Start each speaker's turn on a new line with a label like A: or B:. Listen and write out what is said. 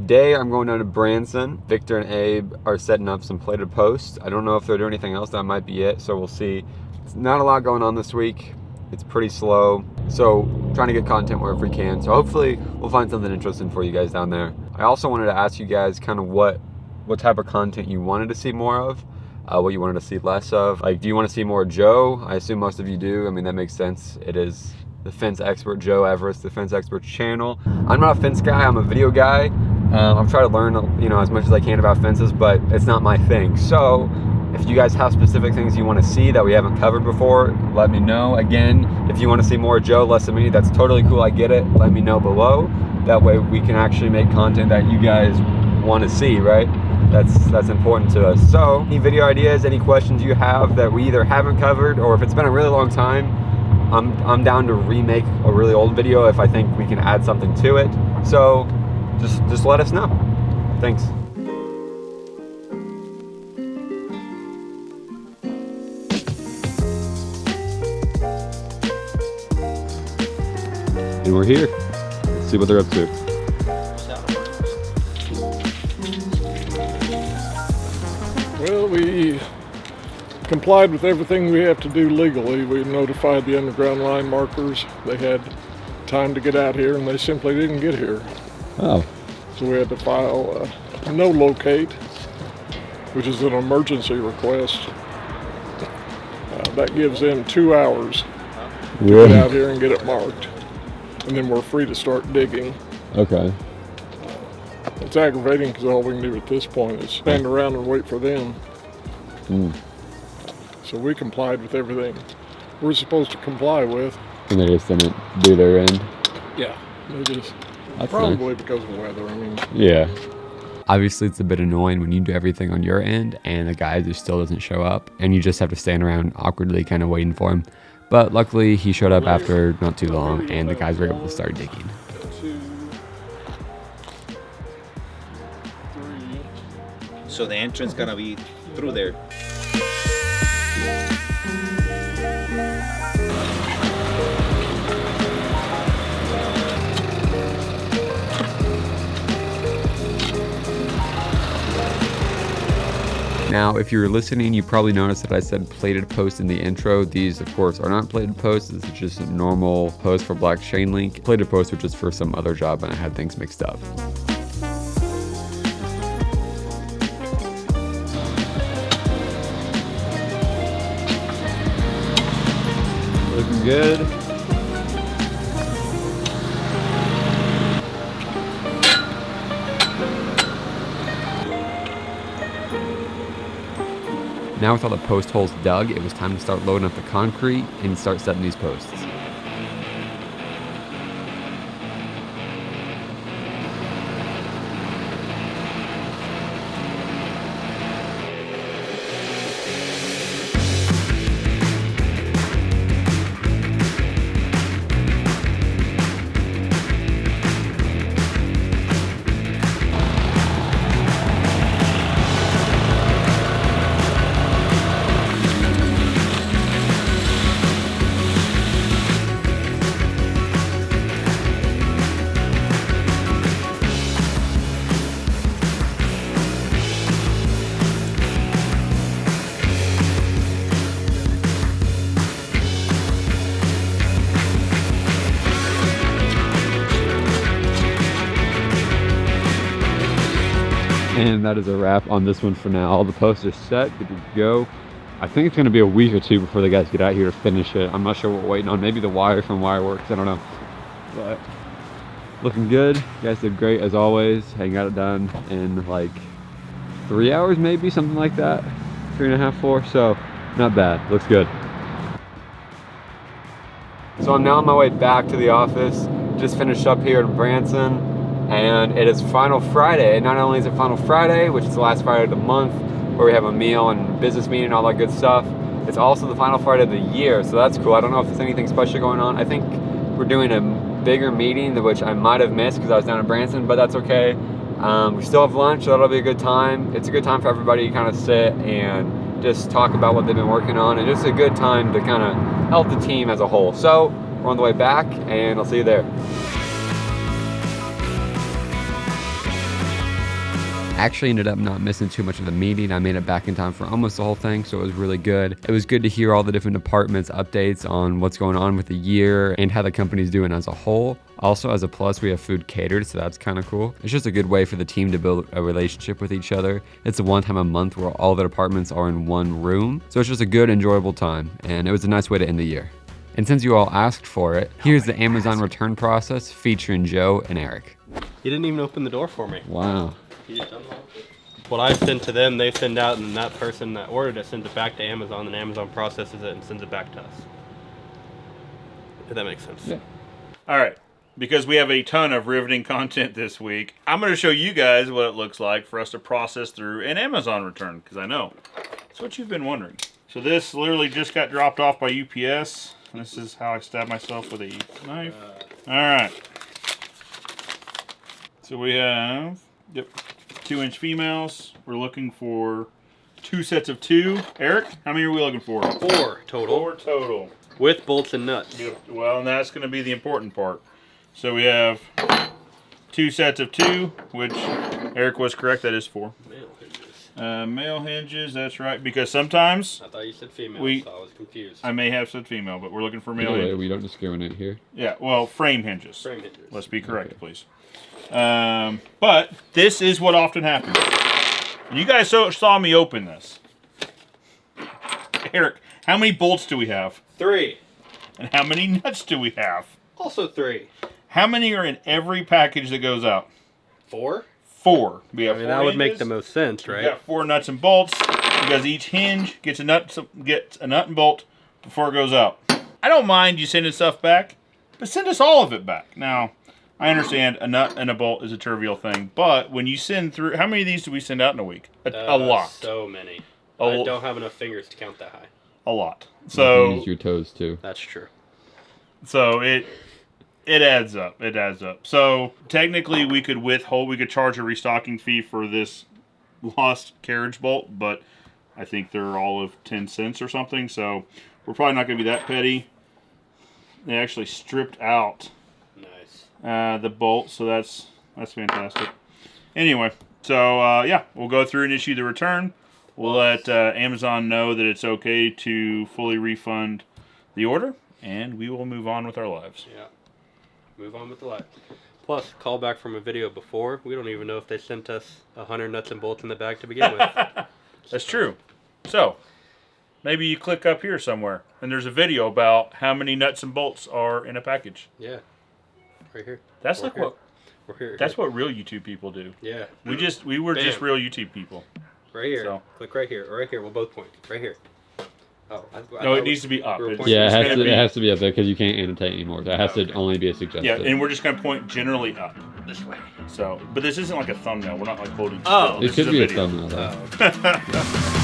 A: today I'm going down to Branson. Victor and Abe are setting up some plated posts. I don't know if they're doing anything else. That might be it, so we'll see. It's not a lot going on this week. It's pretty slow, so trying to get content wherever we can. So hopefully we'll find something interesting for you guys down there. I also wanted to ask you guys kind of what type of content you wanted to see more of, what you wanted to see less of. Like, do you want to see more Joe? I assume most of you do. I mean, that makes sense. It is the fence expert, Joe Everest, the fence expert channel. I'm not a fence guy, I'm a video guy. I've tried to learn, as much as I can about fences, but it's not my thing. So if you guys have specific things you want to see that we haven't covered before, let me know. Again, if you want to see more Joe, less of me, that's totally cool, I get it. Let me know below. That way we can actually make content that you guys want to see, right? That's important to us. So any video ideas, any questions you have that we either haven't covered, or if it's been a really long time, I'm down to remake a really old video if I think we can add something to it. So just let us know. Thanks. And we're here. Let's see what they're up to.
B: Well, we complied with everything we have to do legally. We notified the underground line markers. They had time to get out here, and they simply didn't get here.
A: Oh.
B: So we had to file a no locate, which is an emergency request. That gives them 2 hours to get out here and get it marked. And then we're free to start digging.
A: Okay.
B: It's aggravating because all we can do at this point is stand around and wait for them. So we complied with everything we're supposed to comply with.
A: And they just didn't do their end?
B: Yeah, they just,
A: that's
B: probably
A: nice.
B: because of weather, I mean.
A: Yeah. Obviously it's a bit annoying when you do everything on your end and the guy just still doesn't show up and you just have to stand around awkwardly kind of waiting for him. But luckily he showed up after not too long and the guys were able to start digging.
B: 2, 3.
C: So the entrance gonna be through there.
A: Now, if you were listening, you probably noticed that I said plated post in the intro. These, of course, are not plated posts. This is just a normal post for black chain link. Plated posts were just for some other job and I had things mixed up. Looking good. Now with all the post holes dug, it was time to start loading up the concrete and start setting these posts. And that is a wrap on this one for now. All the posts are set, good to go. I think it's gonna be a week or two before the guys get out here to finish it. I'm not sure what we're waiting on. Maybe the wire from Wireworks, I don't know. But looking good. You guys did great as always. And got it done in like 3 hours maybe, something like that. 3.5, 4, so not bad, looks good. So I'm now on my way back to the office. Just finished up here in Branson. And it is Final Friday. And not only is it Final Friday, which is the last Friday of the month, where we have a meal and business meeting and all that good stuff, it's also the final Friday of the year, so that's cool. I don't know if there's anything special going on. I think we're doing a bigger meeting, which I might have missed because I was down in Branson, but that's okay. We still have lunch, so that'll be a good time. It's a good time for everybody to kind of sit and just talk about what they've been working on, and just a good time to kind of help the team as a whole. So we're on the way back, and I'll see you there. actually ended up not missing too much of the meeting. I made it back in time for almost the whole thing, so it was really good. It was good to hear all the different departments' updates on what's going on with the year and how the company's doing as a whole. Also, as a plus, we have food catered, so that's kind of cool. It's just a good way for the team to build a relationship with each other. It's the one time a month where all the departments are in one room, so it's just a good, enjoyable time, and it was a nice way to end the year. And since you all asked for it, here's the Amazon return process featuring Joe and Eric.
D: You didn't even open the door for me.
A: Wow.
D: You just unlocked it. What I send to them, they send out, and then that person that ordered it sends it back to Amazon, and Amazon processes it and sends it back to us. If that makes sense.
A: Yeah.
E: All right. Because we have a ton of riveting content this week, I'm going to show you guys what it looks like for us to process through an Amazon return, because I know it's what you've been wondering. So this literally just got dropped off by UPS. This is how I stab myself with a knife. All right. So we have 2-inch females. We're looking for 2 sets of 2. Eric, how many are we looking for?
D: 4 total.
E: 4 total.
D: With bolts and nuts.
E: Well, and that's going to be the important part. So we have 2 sets of 2, which Eric was correct. That is 4.
D: Male hinges.
E: Male hinges, that's right. Because sometimes
D: I thought you said female, so I was confused.
E: I may have said female, but we're looking for male hinges.
A: We don't discriminate here.
E: Yeah, well, frame hinges.
D: Frame hinges.
E: Let's be correct, please. But this is what often happens. You guys saw me open this. Eric, how many bolts do we have?
D: 3.
E: And how many nuts do we have?
D: Also 3.
E: How many are in every package that goes out?
D: 4?
E: 4. We have
D: I mean,
E: 4
D: that would make
E: hinges.
D: the most sense,
E: We
D: right?
E: got 4 nuts and bolts because each hinge gets a nut and bolt before it goes out. I don't mind you sending stuff back, but send us all of it back. Now, I understand a nut and a bolt is a trivial thing, but when you send through, how many of these do we send out in a week? A lot.
D: So many.
E: A
D: I
E: lo-
D: don't have enough fingers to count that high.
E: A lot.
A: You
E: So
A: use your toes too.
D: That's true.
E: it adds up. It adds up. So technically, we could charge a restocking fee for this lost carriage bolt, but I think they're all of 10 cents or something. So we're probably not going to be that petty. They actually stripped out
D: Nice.
E: the bolt, so that's fantastic. Anyway, so yeah, we'll go through and issue the return. We'll let Amazon know that it's okay to fully refund the order, and we will move on with our lives.
D: Yeah. Move on with the life. Plus, callback from a video before, we don't even know if they sent us 100 nuts and bolts in the bag to begin with.
E: That's true. So, maybe you click up here somewhere, and there's a video about how many nuts and bolts are in a package.
D: Yeah. Right here.
E: That's
D: We're
E: like
D: here.
E: what.
D: We're here.
E: That's what real YouTube people do.
D: Yeah.
E: We were just
D: Bam.
E: real YouTube people.
D: Right here.
E: So.
D: Click right here. Right here. We'll both point. Right here. Oh, I
E: No,
D: thought
E: it needs to be up.
D: we were
E: It's-
D: pointing-
A: Yeah,
E: it's gonna be-
A: it has to be up there because you can't annotate anymore. That has to
D: Okay.
A: only be a suggestion.
E: Yeah, and we're just going to point generally up.
D: this way.
E: So, but this isn't like a thumbnail. We're not like holding.
D: Oh.
E: still.
A: It
E: This
A: could
E: is
A: be a
E: video.
A: thumbnail though.
D: Oh.